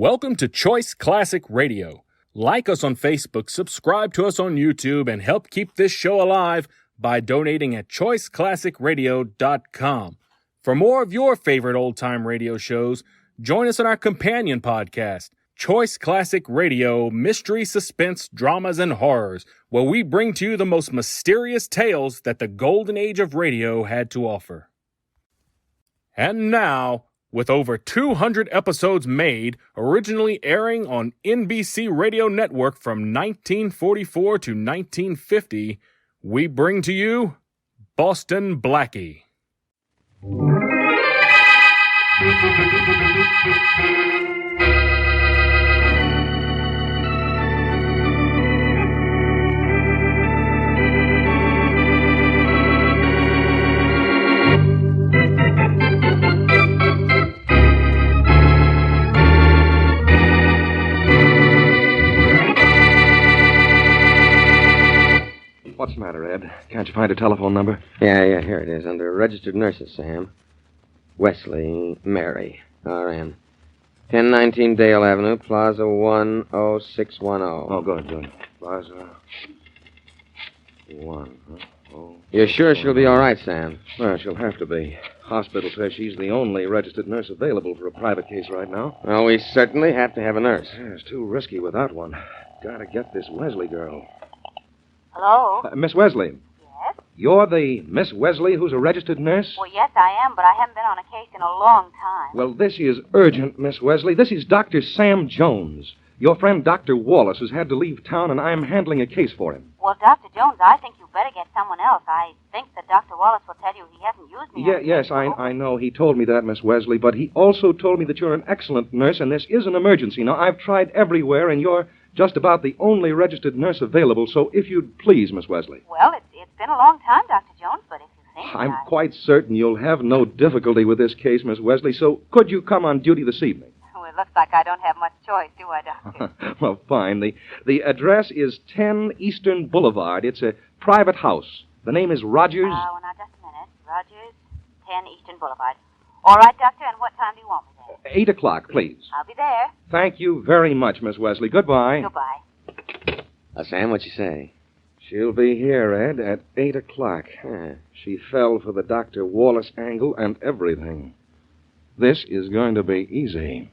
Welcome to Choice Classic Radio. Like us on Facebook, subscribe to us on YouTube, and help keep this show alive by donating at choiceclassicradio.com. For more of your favorite old-time radio shows, join us on our companion podcast, Choice Classic Radio, Mystery, Suspense, Dramas, and Horrors, where we bring to you the most mysterious tales that the golden age of radio had to offer. And now, with over 200 episodes made, originally airing on NBC Radio Network from 1944 to 1950, we bring to you Boston Blackie. What's the matter, Ed? Can't you find a telephone number? Yeah, here it is. Under registered nurses, Sam. Wesley Mary, RN. 1019 Dale Avenue, Plaza 10610. Oh, good. Plaza 1. Oh. You're sure she'll be all right, Sam? Well, she'll have to be. Hospital says she's the only registered nurse available for a private case right now. Well, we certainly have to have a nurse. Yeah, it's too risky without one. Gotta get this Wesley girl. Hello? Miss Wesley. Yes? You're the Miss Wesley who's a registered nurse? Well, yes, I am, but I haven't been on a case in a long time. Well, this is urgent, Miss Wesley. This is Dr. Sam Jones. Your friend Dr. Wallace has had to leave town, and I'm handling a case for him. Well, Dr. Jones, I think you better get someone else. I think that Dr. Wallace will tell you he hasn't used me. Yes, I know. He told me that, Miss Wesley, but he also told me that you're an excellent nurse, and this is an emergency. Now, I've tried everywhere, and you're just about the only registered nurse available, so if you'd please, Miss Wesley. Well, it's been a long time, Dr. Jones, but if you think I'm quite certain you'll have no difficulty with this case, Miss Wesley, so could you come on duty this evening? Well, it looks like I don't have much choice, do I, Doctor? Well, fine. The address is 10 Eastern Boulevard. It's a private house. The name is Rogers. Well, now, just a minute. Rogers, 10 Eastern Boulevard. All right, Doctor, and what time do you want me there? 8 o'clock, please. I'll be there. Thank you very much, Miss Wesley. Goodbye. Goodbye. Sam, what'd you say? She'll be here, Ed, at 8 o'clock. She fell for the Dr. Wallace angle and everything. This is going to be easy.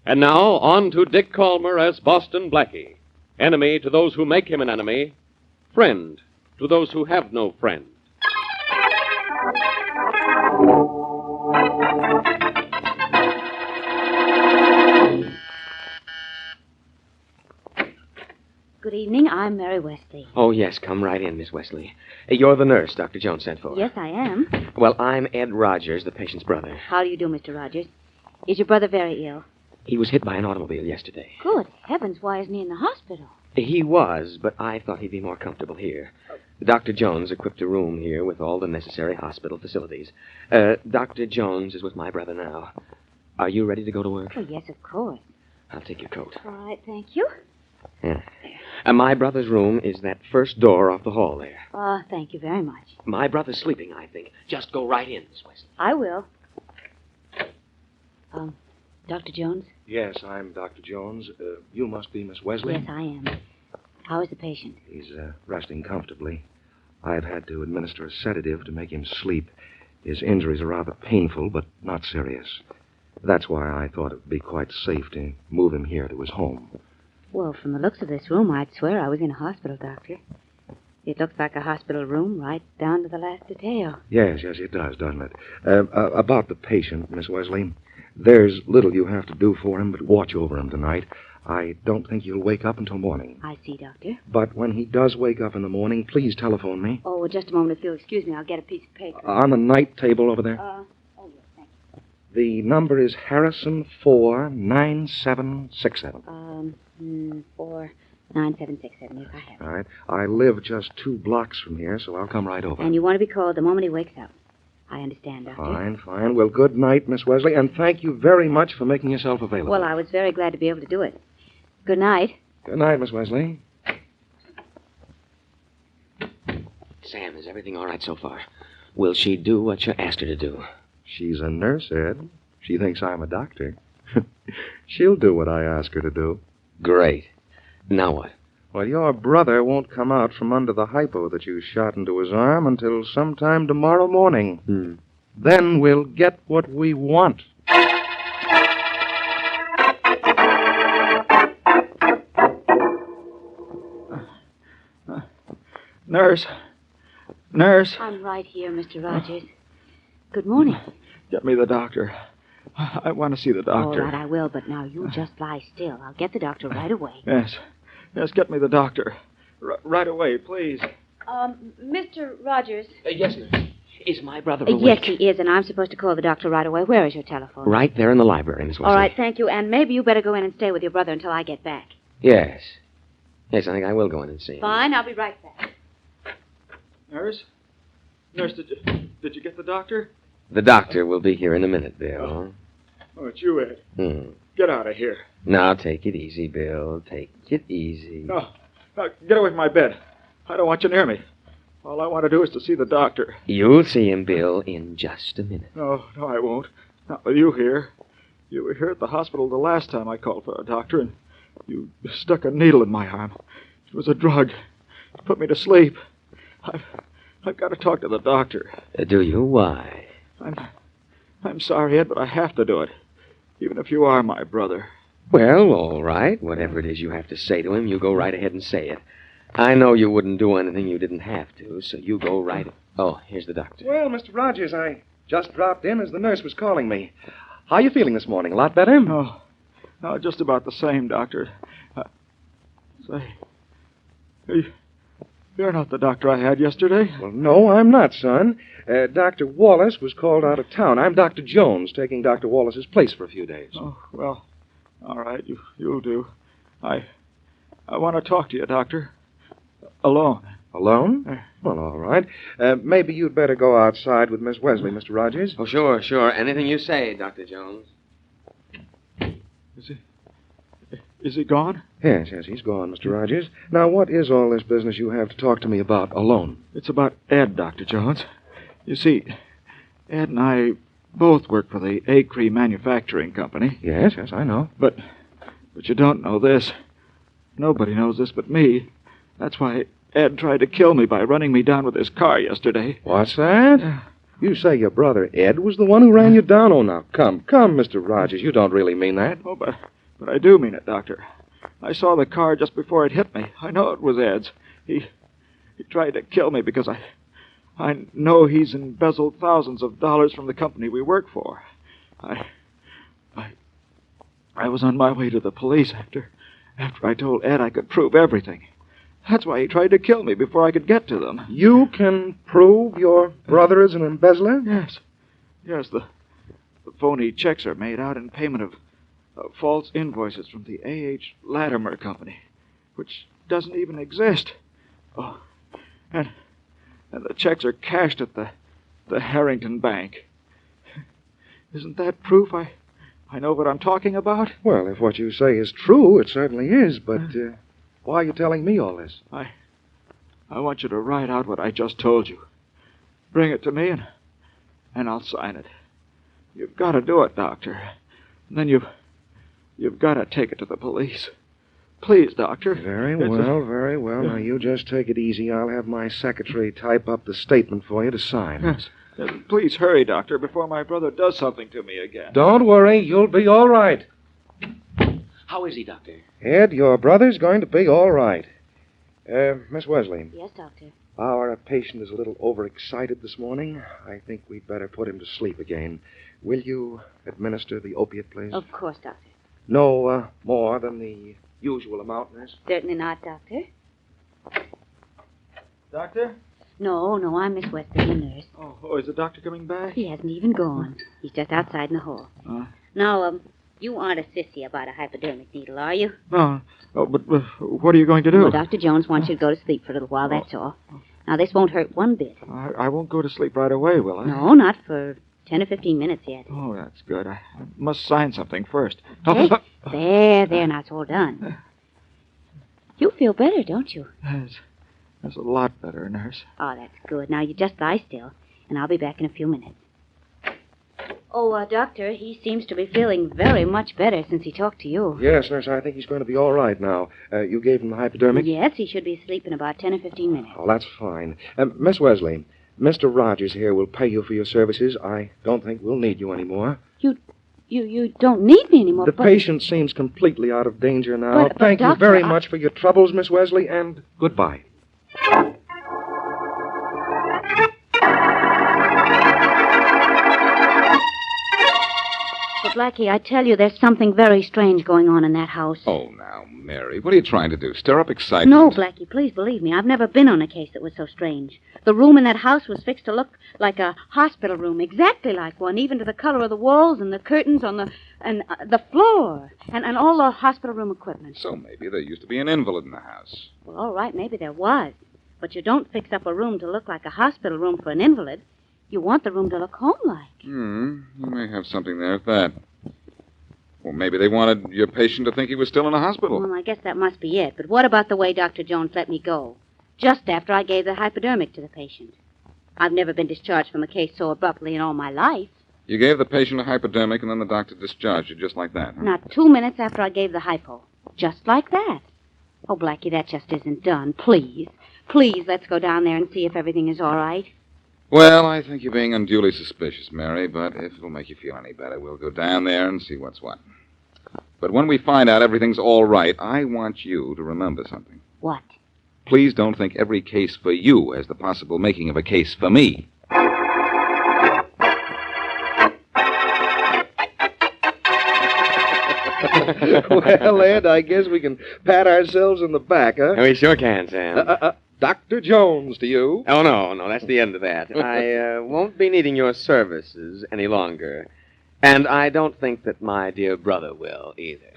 And now, on to Dick Calmer as Boston Blackie. Enemy to those who make him an enemy. Friend to those who have no friend. Good evening. I'm Mary Wesley. Oh, yes, come right in, Miss Wesley. You're the nurse Dr. Jones sent for. Yes, I am. Well, I'm Ed Rogers, the patient's brother. How do you do, Mr. Rogers? Is your brother very ill? He was hit by an automobile yesterday. Good heavens, why isn't he in the hospital? He was, but I thought he'd be more comfortable here. Dr. Jones equipped a room here with all the necessary hospital facilities. Dr. Jones is with my brother now. Are you ready to go to work? Oh, yes, of course. I'll take your coat. All right, thank you. Yeah. My brother's room is that first door off the hall there. Thank you very much. My brother's sleeping, I think. Just go right in, Miss Wesley. I will. Dr. Jones? Yes, I'm Dr. Jones. You must be Miss Wesley? Yes, I am. How is the patient? He's resting comfortably. I've had to administer a sedative to make him sleep. His injuries are rather painful, but not serious. That's why I thought it would be quite safe to move him here to his home. Well, from the looks of this room, I'd swear I was in a hospital, Doctor. It looks like a hospital room right down to the last detail. Yes, it does, doesn't it? About the patient, Miss Wesley, there's little you have to do for him but watch over him tonight. I don't think he'll wake up until morning. I see, Doctor. But when he does wake up in the morning, please telephone me. Oh, just a moment. If you'll excuse me, I'll get a piece of paper. On the night table over there. Oh, yes, thank you. The number is Harrison 49767. 49767, yes, I have it. All right. I live just 2 blocks from here, so I'll come right over. And you want to be called the moment he wakes up. I understand, Doctor. Fine. Well, good night, Miss Wesley, and thank you very much for making yourself available. Well, I was very glad to be able to do it. Good night. Good night, Miss Wesley. Sam, is everything all right so far? Will she do what you asked her to do? She's a nurse, Ed. She thinks I'm a doctor. She'll do what I ask her to do. Great. Now what? Well, your brother won't come out from under the hypo that you shot into his arm until sometime tomorrow morning. Then we'll get what we want. Nurse. Nurse. I'm right here, Mr. Rogers. Good morning. Get me the doctor. I want to see the doctor. All right, I will, but now you just lie still. I'll get the doctor right away. Yes. Yes, get me the doctor. Right away, please. Mr. Rogers. Yes, nurse. Is my brother Yes, awake? he is, and I'm supposed to call the doctor right away. Where is your telephone? Right there in the library, Miss Wesley. All right, thank you. And maybe you better go in and stay with your brother until I get back. Yes. Yes, I think I will go in and see him. Fine, I'll be right back. Nurse? Nurse, did you get the doctor? The doctor will be here in a minute, Bill. Oh, it's you, Ed. Hmm. Get out of here. Now, take it easy, Bill. Take it easy. No, get away from my bed. I don't want you near me. All I want to do is to see the doctor. You'll see him, Bill, in just a minute. No, I won't. Not with you here. You were here at the hospital the last time I called for a doctor, and you stuck a needle in my arm. It was a drug. It put me to sleep. I've got to talk to the doctor. Do you? Why? I'm sorry, Ed, but I have to do it. Even if you are my brother. Well, all right. Whatever it is you have to say to him, you go right ahead and say it. I know you wouldn't do anything you didn't have to, so you go right... Oh, here's the doctor. Well, Mr. Rogers, I just dropped in as the nurse was calling me. How are you feeling this morning? A lot better? No, just about the same, doctor. Say, you're not the doctor I had yesterday. Well, no, I'm not, son. Dr. Wallace was called out of town. I'm Dr. Jones, taking Dr. Wallace's place for a few days. Oh, well, all right, you'll do. I want to talk to you, doctor. Alone. Alone? Well, all right. Maybe you'd better go outside with Miss Wesley, Mr. Rogers. Oh, sure. Anything you say, Dr. Jones. Is he gone? Yes, he's gone, Mr. Rogers. Now, what is all this business you have to talk to me about alone? It's about Ed, Dr. Jones. You see, Ed and I both work for the Acre Manufacturing Company. Yes, I know. But you don't know this. Nobody knows this but me. That's why Ed tried to kill me by running me down with his car yesterday. What's that? You say your brother Ed was the one who ran you down? Oh, now, come, Mr. Rogers. You don't really mean that. Oh, but I do mean it, Doctor. I saw the car just before it hit me. I know it was Ed's. He tried to kill me because I know he's embezzled thousands of dollars from the company we work for. I was on my way to the police after I told Ed I could prove everything. That's why he tried to kill me before I could get to them. You can prove your brother is an embezzler? Yes. Yes, the phony checks are made out in payment of false invoices from the A.H. Latimer Company, which doesn't even exist. Oh, and the checks are cashed at the Harrington Bank. Isn't that proof I know what I'm talking about? Well, if what you say is true, it certainly is, but why are you telling me all this? I want you to write out what I just told you. Bring it to me, and I'll sign it. You've got to do it, Doctor. And then you've got to take it to the police. Please, Doctor. Very well. Now, you just take it easy. I'll have my secretary type up the statement for you to sign. Yes. Please hurry, Doctor, before my brother does something to me again. Don't worry. You'll be all right. How is he, Doctor? Ed, your brother's going to be all right. Miss Wesley. Yes, Doctor. Our patient is a little overexcited this morning. I think we'd better put him to sleep again. Will you administer the opiate, please? Of course, Doctor. No more than the usual amount, nurse? Certainly not, Doctor. Doctor? No, I'm Miss Wesley, the nurse. Oh, is the doctor coming back? He hasn't even gone. He's just outside in the hall. Now, you aren't a sissy about a hypodermic needle, are you? No. Oh, but what are you going to do? Well, Dr. Jones wants you to go to sleep for a little while, that's all. Now, this won't hurt one bit. I won't go to sleep right away, will I? No, not for 10 or 15 minutes yet. Oh, that's good. I must sign something first. Hey, there, now it's all done. You feel better, don't you? That's a lot better, nurse. Oh, that's good. Now, you just lie still. and I'll be back in a few minutes. Oh, Doctor, he seems to be feeling very much better since he talked to you. Yes, nurse, I think he's going to be all right now. You gave him the hypodermic? Yes, he should be asleep in about 10 or 15 minutes. Oh, that's fine. Miss Wesley, Mr. Rogers here will pay you for your services. I don't think we'll need you anymore. You don't need me anymore, The patient seems completely out of danger now. But, Thank you Doctor, very much for your troubles, Miss Wesley, and goodbye. But, Blackie, I tell you, there's something very strange going on in that house. Oh, now, Mary, what are you trying to do? Stir up excitement? No, Blackie, please believe me. I've never been on a case that was so strange. The room in that house was fixed to look like a hospital room, exactly like one, even to the color of the walls and the curtains on the floor, and all the hospital room equipment. So maybe there used to be an invalid in the house. Well, all right, maybe there was. But you don't fix up a room to look like a hospital room for an invalid. You want the room to look home-like. You may have something there at that. Well, maybe they wanted your patient to think he was still in a hospital. Well, I guess that must be it. But what about the way Dr. Jones let me go? Just after I gave the hypodermic to the patient. I've never been discharged from a case so abruptly in all my life. You gave the patient a hypodermic, and then the doctor discharged you just like that, huh? Not 2 minutes after I gave the hypo. Just like that. Oh, Blackie, that just isn't done. Please. Please, let's go down there and see if everything is all right. Well, I think you're being unduly suspicious, Mary, but if it'll make you feel any better, we'll go down there and see what's what. But when we find out everything's all right, I want you to remember something. What? Please don't think every case for you has the possible making of a case for me. Well, Ed, I guess we can pat ourselves in the back, huh? We sure can, Sam. Dr. Jones to you. Oh, no, that's the end of that. I won't be needing your services any longer. And I don't think that my dear brother will, either.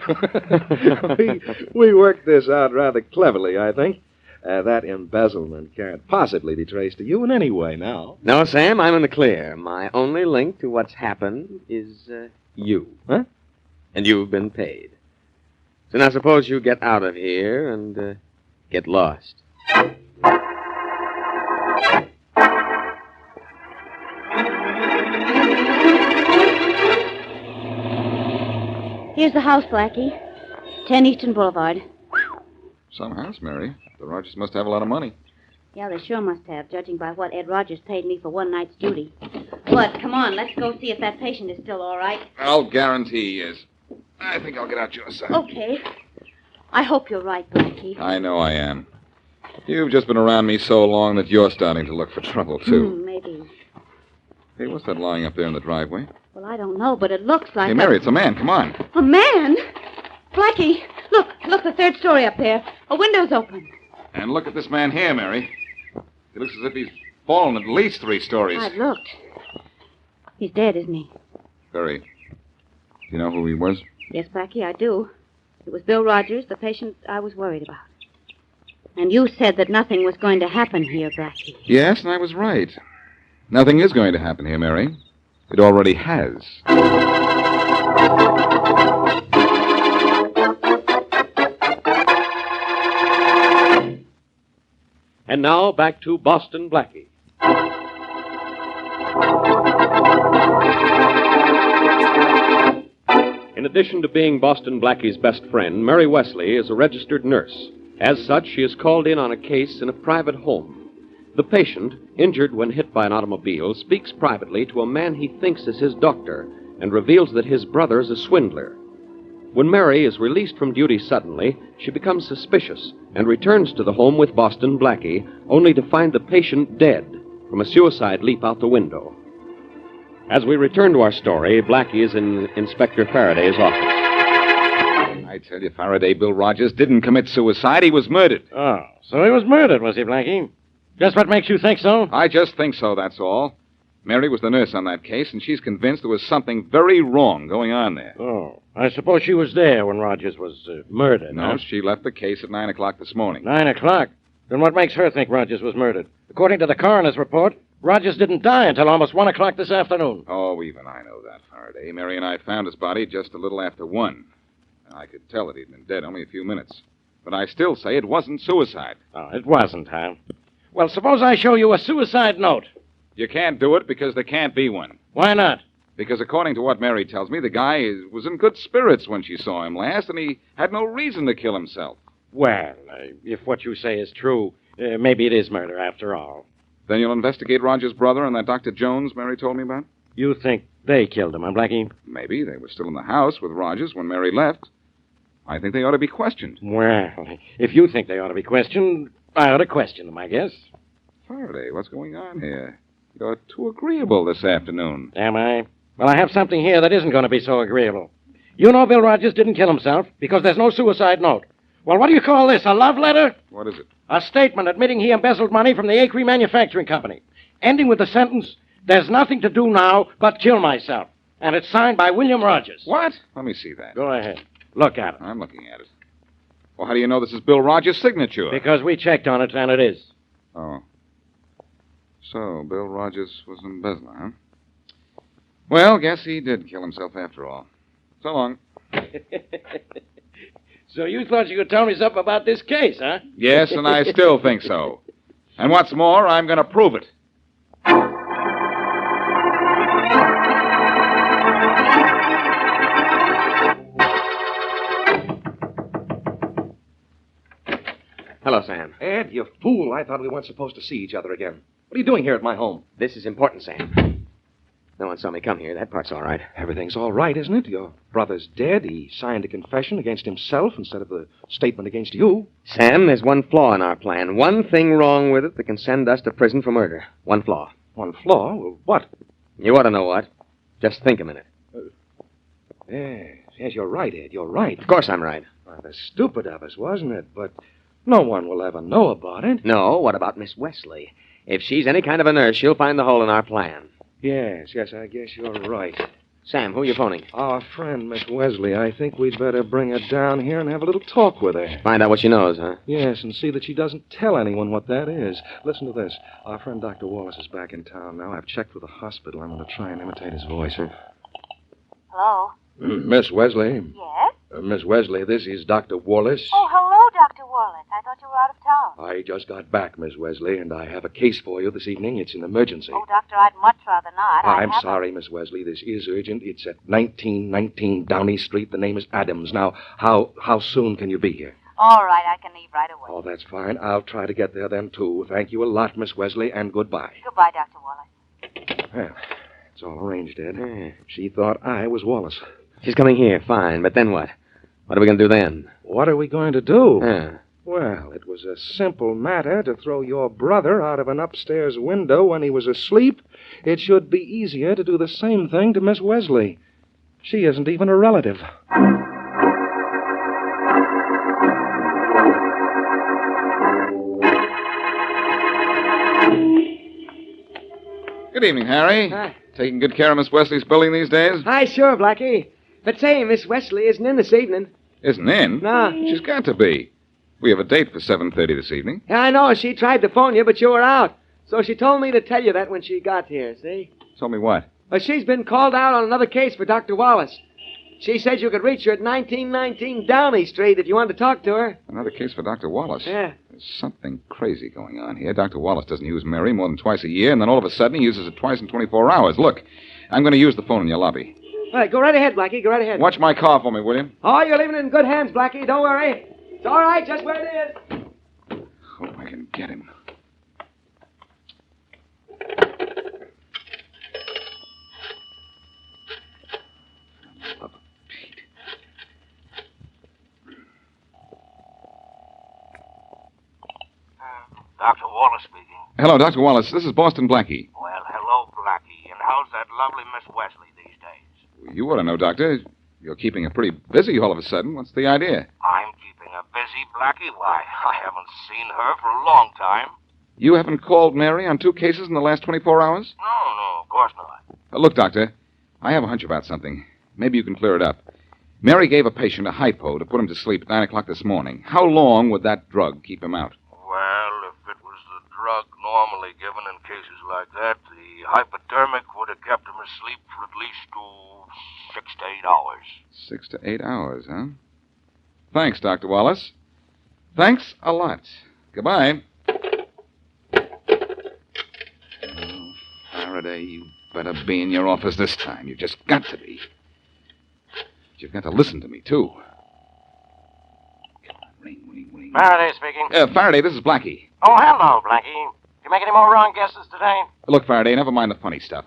we worked this out rather cleverly, I think. That embezzlement can't possibly be traced to you in any way now. No, Sam, I'm in the clear. My only link to what's happened is you. Huh? And you've been paid. So now suppose you get out of here and get lost. Here's the house, Blackie. 10 Eastern Boulevard. Some house, Mary. The Rogers must have a lot of money. Yeah, they sure must have, judging by what Ed Rogers paid me for one night's duty. But, come on, let's go see if that patient is still all right. I'll guarantee he is. I think I'll get out your side. Okay. I hope you're right, Blackie. I know I am. You've just been around me so long that you're starting to look for trouble, too. Maybe. Hey, what's that lying up there in the driveway? Well, I don't know, but it looks like Hey, Mary, it's a man. Come on. A man? Blackie, look, the third story up there. A window's open. And look at this man here, Mary. He looks as if he's fallen at least 3 stories. I've looked. He's dead, isn't he? Barry, do you know who he was? Yes, Blackie, I do. It was Bill Rogers, the patient I was worried about. And you said that nothing was going to happen here, Blackie. Yes, and I was right. Nothing is going to happen here, Mary. It already has. And now, back to Boston Blackie. In addition to being Boston Blackie's best friend, Mary Wesley is a registered nurse. As such, she is called in on a case in a private home. The patient, injured when hit by an automobile, speaks privately to a man he thinks is his doctor and reveals that his brother is a swindler. When Mary is released from duty suddenly, she becomes suspicious and returns to the home with Boston Blackie, only to find the patient dead from a suicide leap out the window. As we return to our story, Blackie is in Inspector Faraday's office. I tell you, Faraday, Bill Rogers didn't commit suicide. He was murdered. Oh, so he was murdered, was he, Blackie? Just what makes you think so? I just think so, that's all. Mary was the nurse on that case, and she's convinced there was something very wrong going on there. Oh, I suppose she was there when Rogers was murdered. No, huh? she left the case at 9 o'clock this morning. 9 o'clock? Then what makes her think Rogers was murdered? According to the coroner's report, Rogers didn't die until almost 1 o'clock this afternoon. Oh, even I know that, Faraday. Mary and I found his body just a little after 1. And I could tell that he'd been dead only a few minutes. But I still say it wasn't suicide. Oh, it wasn't, huh? Well, suppose I show you a suicide note. You can't do it because there can't be one. Why not? Because according to what Mary tells me, the guy was in good spirits when she saw him last, and he had no reason to kill himself. Well, if what you say is true, maybe it is murder after all. Then you'll investigate Roger's brother and that Dr. Jones Mary told me about? You think they killed him, huh, Blackie? Maybe. They were still in the house with Rogers when Mary left. I think they ought to be questioned. Well, if you think they ought to be questioned, I ought to question them, I guess. Faraday, what's going on here? You're too agreeable this afternoon. Am I? Well, I have something here that isn't going to be so agreeable. You know Bill Rogers didn't kill himself because there's no suicide note. Well, what do you call this, a love letter? What is it? A statement admitting he embezzled money from the Acre Manufacturing Company, ending with the sentence, "There's nothing to do now but kill myself." And it's signed by William Rogers. What? Let me see that. Go ahead. Look at it. I'm looking at it. Well, how do you know this is Bill Rogers' signature? Because we checked on it, and it is. Oh. So, Bill Rogers was an embezzler, huh? Well, guess he did kill himself after all. So long. So you thought you could tell me something about this case, huh? Yes, and I still think so. And what's more, I'm going to prove it. Hello, Sam. Ed, you fool. I thought we weren't supposed to see each other again. What are you doing here at my home? This is important, Sam. No one saw me come here. That part's all right. Everything's all right, isn't it? Your brother's dead. He signed a confession against himself instead of a statement against you. Sam, there's one flaw in our plan. One thing wrong with it that can send us to prison for murder. One flaw. One flaw? Well, what? You ought to know what. Just think a minute. Yes, you're right, Ed. You're right. Of course I'm right. Rather stupid of us, wasn't it? But no one will ever know about it. No, what about Miss Wesley? If she's any kind of a nurse, she'll find the hole in our plan. Yes, I guess you're right. Sam, who are you phoning? Our friend, Miss Wesley. I think we'd better bring her down here and have a little talk with her. Find out what she knows, huh? Yes, and see that she doesn't tell anyone what that is. Listen to this. Our friend Dr. Wallace is back in town now. I've checked with the hospital. I'm going to try and imitate his voice. Hello? Miss Wesley. Yes? Miss Wesley, this is Dr. Wallace. Oh, hello, Dr. Wallace. I thought you were out of town. I just got back, Miss Wesley, and I have a case for you this evening. It's an emergency. Oh, Doctor, I'd much rather not. I'm sorry, Miss Wesley. This is urgent. It's at 1919 Downey Street. The name is Adams. Now, how soon can you be here? All right, I can leave right away. Oh, that's fine. I'll try to get there then, too. Thank you a lot, Miss Wesley, and goodbye. Goodbye, Dr. Wallace. Well, it's all arranged, Ed. She thought I was Wallace. She's coming here, fine, but then what? What are we going to do then? What are we going to do? Yeah. Well, it was a simple matter to throw your brother out of an upstairs window when he was asleep. It should be easier to do the same thing to Miss Wesley. She isn't even a relative. Good evening, Harry. Hi. Taking good care of Miss Wesley's building these days? Hi, sure, Blackie. But say, Miss Wesley isn't in this evening. Isn't in? No. She's got to be. We have a date for 7:30 this evening. Yeah, I know. She tried to phone you, but you were out. So she told me to tell you that when she got here, see? Tell me what? Well, she's been called out on another case for Dr. Wallace. She said you could reach her at 1919 Downey Street if you wanted to talk to her. Another case for Dr. Wallace. Yeah. There's something crazy going on here. Dr. Wallace doesn't use Mary more than twice a year, and then all of a sudden he uses it twice in 24 hours. Look, I'm going to use the phone in your lobby. All right, go right ahead, Blackie. Go right ahead. Watch my car for me, will you? Oh, you're leaving it in good hands, Blackie. Don't worry. It's all right, just where it is. Hope I can get him. Dr. Wallace speaking. Hello, Dr. Wallace. This is Boston Blackie. Well, hello, Blackie. And how's that lovely Miss Wesley these days? You ought to know, Doctor. You're keeping her pretty busy all of a sudden. What's the idea? I'm keeping her busy, Blackie. Why, I haven't seen her for a long time. You haven't called Mary on 2 cases in the last 24 hours? No, of course not. Look, Doctor, I have a hunch about something. Maybe you can clear it up. Mary gave a patient a hypo to put him to sleep at 9 o'clock this morning. How long would that drug keep him out? Well, if it was the drug normally given in cases like that, the hypodermic would have kept him asleep for at least 6 to 8 hours. 6 to 8 hours, huh? Thanks, Dr. Wallace. Thanks a lot. Goodbye. Oh, you better be in your office this time. You've just got to be. You've got to listen to me, too. Come on, ring. Faraday speaking. Faraday, this is Blackie. Oh, hello, Blackie. Did you make any more wrong guesses today? Look, Faraday, never mind the funny stuff.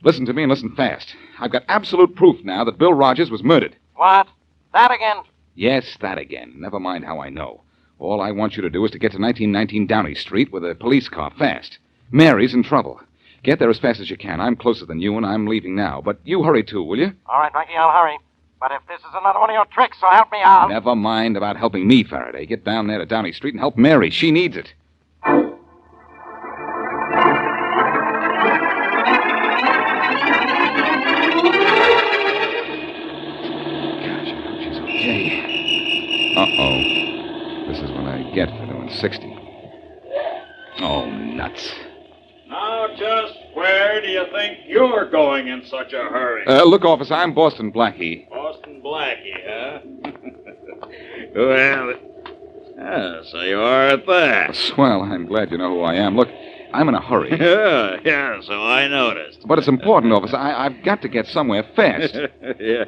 Listen to me and listen fast. I've got absolute proof now that Bill Rogers was murdered. What? That again? Yes, that again. Never mind how I know. All I want you to do is to get to 1919 Downey Street with a police car fast. Mary's in trouble. Get there as fast as you can. I'm closer than you, and I'm leaving now. But you hurry, too, will you? All right, Blackie, I'll hurry. But if this is another one of your tricks, so help me out. Never mind about helping me, Faraday. Get down there to Downey Street and help Mary. She needs it. Uh-oh. This is what I get for doing 60. Oh, nuts. Now, just where do you think you're going in such a hurry? Look, officer, I'm Boston Blackie. Boston Blackie, huh? Well, so you are at that. Swell, I'm glad you know who I am. Look, I'm in a hurry. Yeah, so I noticed. But it's important, officer. I've got to get somewhere fast. Yeah,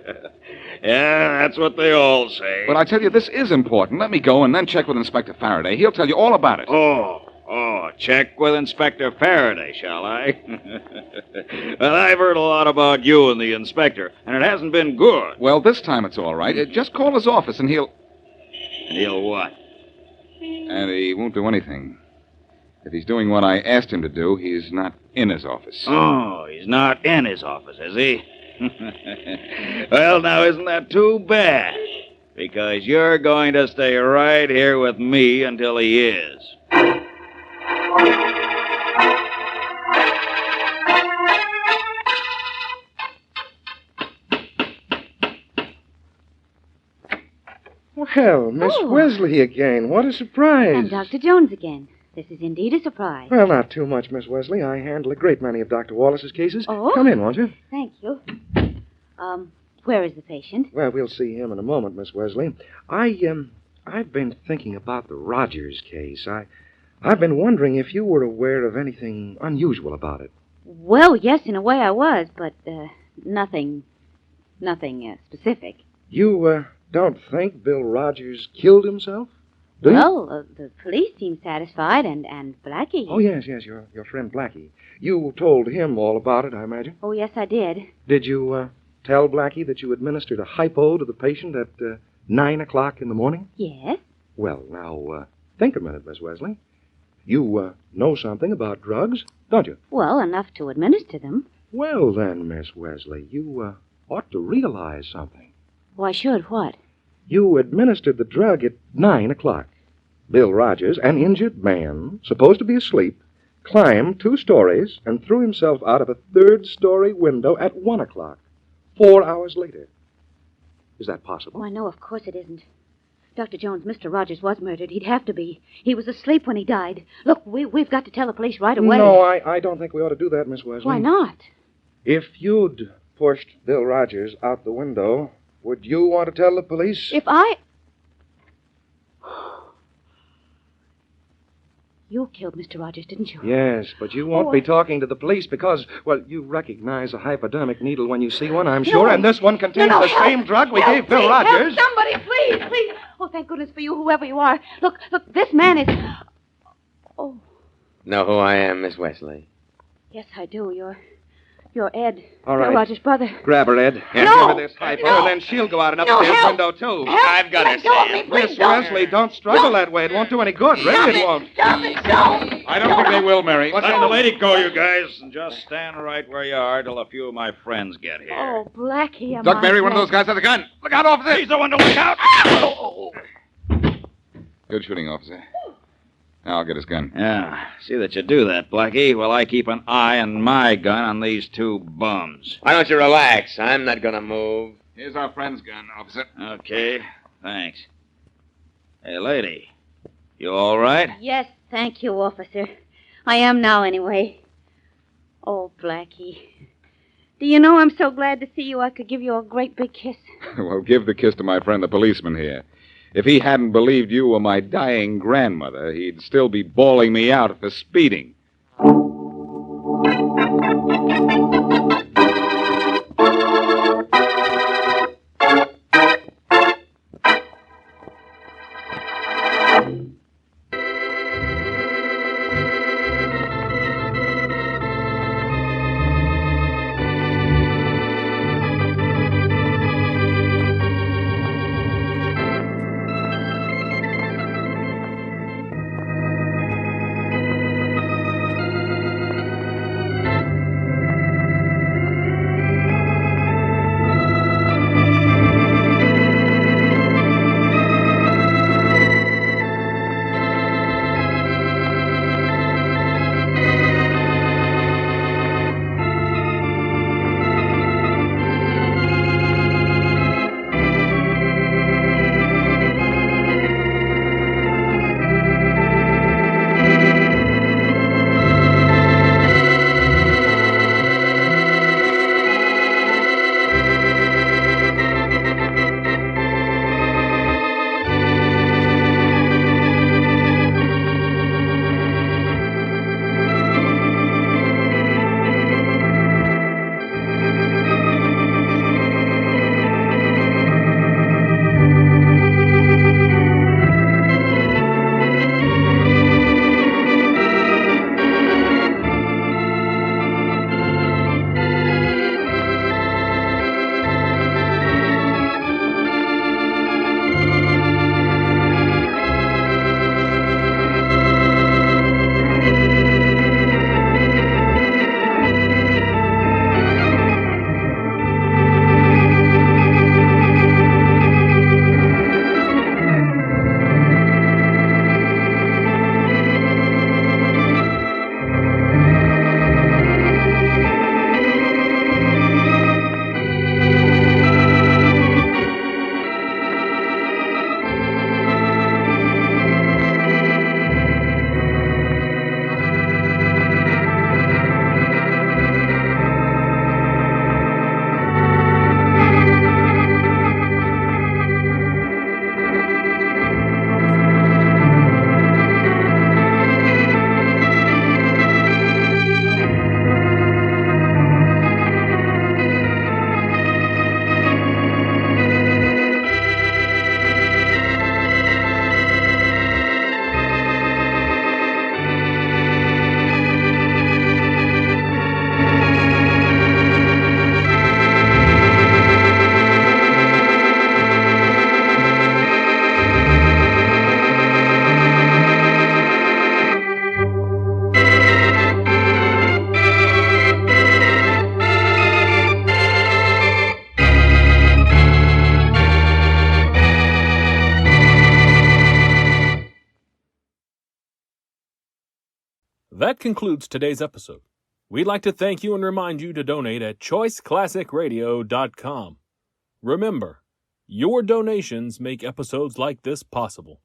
that's what they all say. But I tell you, this is important. Let me go and then check with Inspector Faraday. He'll tell you all about it. Oh, check with Inspector Faraday, shall I? Well, I've heard a lot about you and the inspector, and it hasn't been good. Well, this time it's all right. Just call his office and he'll... And he'll what? And he won't do anything. If he's doing what I asked him to do, he's not in his office. Oh, he's not in his office, is he? Well, now, isn't that too bad? Because you're going to stay right here with me until he is. Well, Miss Wesley again. What a surprise. And Dr. Jones again. This is indeed a surprise. Well, not too much, Miss Wesley. I handle a great many of Dr. Wallace's cases. Oh? Come in, won't you? Thank you. Where is the patient? Well, we'll see him in a moment, Miss Wesley. I've been thinking about the Rogers case. I've been wondering if you were aware of anything unusual about it. Well, yes, in a way I was, but nothing specific. You don't think Bill Rogers killed himself? Do you? Well, the police seem satisfied, and Blackie. Oh, yes, your friend Blackie. You told him all about it, I imagine. Oh, yes, I did. Did you tell Blackie that you administered a hypo to the patient at 9 o'clock in the morning? Yes. Well, now, think a minute, Miss Wesley. You know something about drugs, don't you? Well, enough to administer them. Well, then, Miss Wesley, you ought to realize something. Why should what? You administered the drug at 9 o'clock. Bill Rogers, an injured man, supposed to be asleep, climbed 2 stories and threw himself out of a 3rd-story window at 1 o'clock, 4 hours later. Is that possible? Why, no, of course it isn't. Dr. Jones, Mr. Rogers was murdered. He'd have to be. He was asleep when he died. Look, we've got to tell the police right away. No, I don't think we ought to do that, Miss Wesley. Why not? If you'd pushed Bill Rogers out the window, would you want to tell the police? If I... You killed Mr. Rogers, didn't you? Yes, but you won't be talking to the police because, well, you recognize a hypodermic needle when you see one, I'm sure, and this one contains the same drug we gave Bill Rogers. Help somebody, please. Oh, thank goodness for you, whoever you are. Look, this man is... Oh. Know who I am, Miss Wesley? Yes, I do. You're Ed. All right. Bill Rogers' brother. Grab her, Ed. No. Give her this hypo, and then she'll go out an upstairs window, too. I've got to say it. Miss Wesley, don't struggle that way. It won't do any good. Really, it won't. Stop it, don't. I don't think they will, Mary. Let the lady go, you guys, and just stand right where you are till a few of my friends get here. Oh, Blackie, am Duck I Mary, one of dead? those guys has a gun. Look out, officer. He's the one to look out. Good shooting, officer. Now I'll get his gun. Yeah, see that you do that, Blackie, while I keep an eye on my gun on these 2 bums. Why don't you relax? I'm not going to move. Here's our friend's gun, officer. Okay, thanks. Hey, lady, you all right? Yes, thank you, officer. I am now, anyway. Oh, Blackie. Do you know, I'm so glad to see you, I could give you a great big kiss. Well, give the kiss to my friend, the policeman here. If he hadn't believed you were my dying grandmother, he'd still be bawling me out for speeding. That concludes today's episode. We'd like to thank you and remind you to donate at choiceclassicradio.com. Remember, your donations make episodes like this possible.